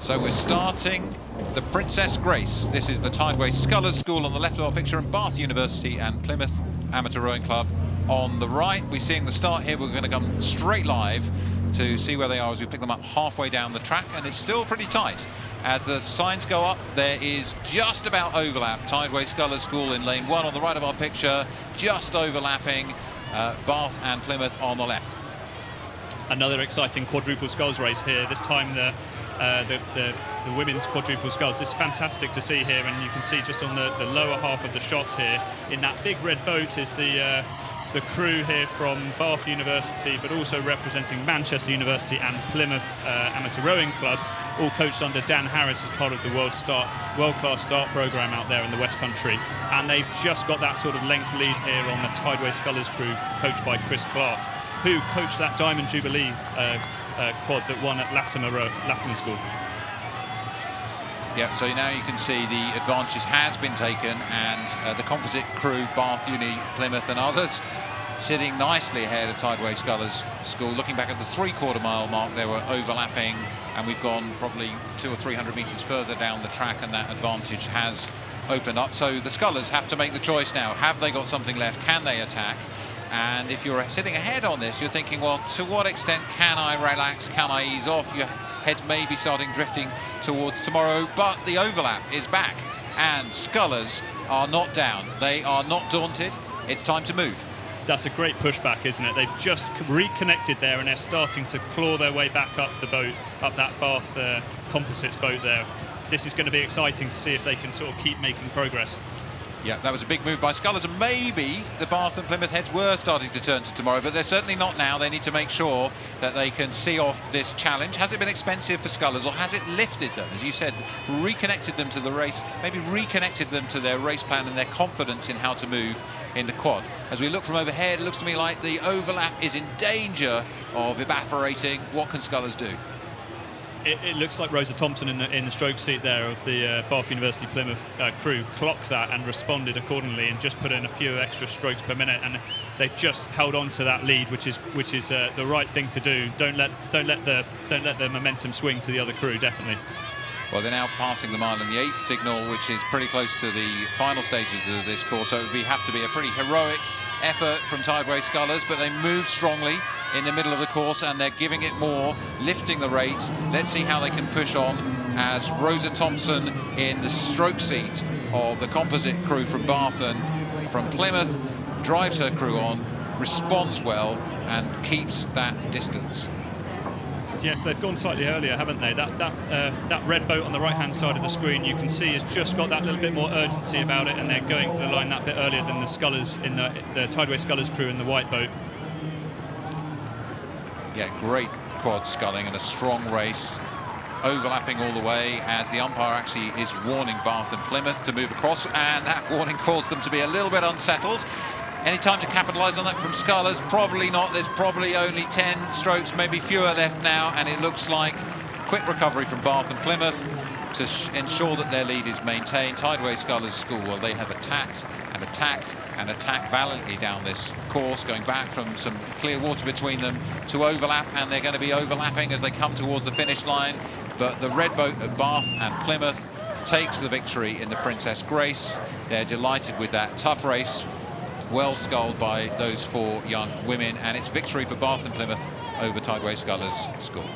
So we're starting the Princess Grace. This is the Tideway Scullers School on the left of our picture, and Bath University and Plymouth Amateur Rowing Club on the right. We're seeing the start here. We're going to come straight live to see where they are as we pick them up halfway down the track, and it's still pretty tight. As the signs go up, there is just about overlap. Tideway Scullers School in lane 1 on the right of our picture, just overlapping Bath and Plymouth on the left. Another exciting quadruple sculls race here. This time the women's quadruple sculls. It's fantastic to see here, and you can see just on the lower half of the shot here, in that big red boat is the crew here from Bath University, but also representing Manchester University and Plymouth Amateur Rowing Club, all coached under Dan Harris as part of the world-class start programme out there in the West Country. And they've just got that sort of length lead here on the Tideway Scullers crew, coached by Chris Clark, who coached that Diamond Jubilee quad that won at Latimer School. Yeah, so now you can see the advantage has been taken, and the composite crew, Bath Uni, Plymouth and others, sitting nicely ahead of Tideway Scullers School. Looking back at the 3/4 mile mark, they were overlapping, and we've gone probably 200 or 300 metres further down the track, and that advantage has opened up. So the Scullers have to make the choice now. Have they got something left? Can they attack? And if you're sitting ahead on this, you're thinking, well, to what extent can I relax? Can I ease off? Your head may be starting drifting towards tomorrow, but the overlap is back, and Scullers are not down. They are not daunted. It's time to move. That's a great pushback, isn't it? They've just reconnected there, and they're starting to claw their way back up the boat, up that Bath Composites boat there. This is going to be exciting to see if they can sort of keep making progress. Yeah, that was a big move by Scullers, and maybe the Bath and Plymouth heads were starting to turn to tomorrow, but they're certainly not now. They need to make sure that they can see off this challenge. Has it been expensive for Scullers, or has it lifted them, as you said, reconnected them to the race, maybe reconnected them to their race plan and their confidence in how to move in the quad? As we look from overhead, it looks to me like the overlap is in danger of evaporating. What can Scullers do? It looks like Rosa Thompson in the stroke seat there of the Bath University Plymouth crew clocked that and responded accordingly, and just put in a few extra strokes per minute, and they've just held on to that lead, which is the right thing to do. Don't let the momentum swing to the other crew, definitely. Well, they're now passing the mile in the 8th signal, which is pretty close to the final stages of this course, so it would have to be a pretty heroic effort from Tideway Scullers, but they moved strongly in the middle of the course, and they're giving it more, lifting the rate. Let's see how they can push on as Rosa Thompson, in the stroke seat of the composite crew from Bath and from Plymouth, drives her crew on, responds well, and keeps that distance. Yes, they've gone slightly earlier, haven't they? That red boat on the right-hand side of the screen, you can see, has just got that little bit more urgency about it, and they're going for the line that bit earlier than the Scullers in the Tideway Scullers crew in the white boat. Yeah, great quad sculling and a strong race, overlapping all the way, as the umpire actually is warning Bath and Plymouth to move across, and that warning caused them to be a little bit unsettled. Any time to capitalise on that from Scullers? Probably not. There's probably only 10 strokes, maybe fewer left now, and it looks like quick recovery from Bath and Plymouth to ensure that their lead is maintained. Tideway Scullers School, well, they have attacked and attacked and attacked valiantly down this course, going back from some clear water between them to overlap, and they're going to be overlapping as they come towards the finish line. But the red boat of Bath and Plymouth takes the victory in the Princess Grace. They're delighted with that tough race, well sculled by those 4 young women, and it's victory for Bath and Plymouth over Tideway Scullers School.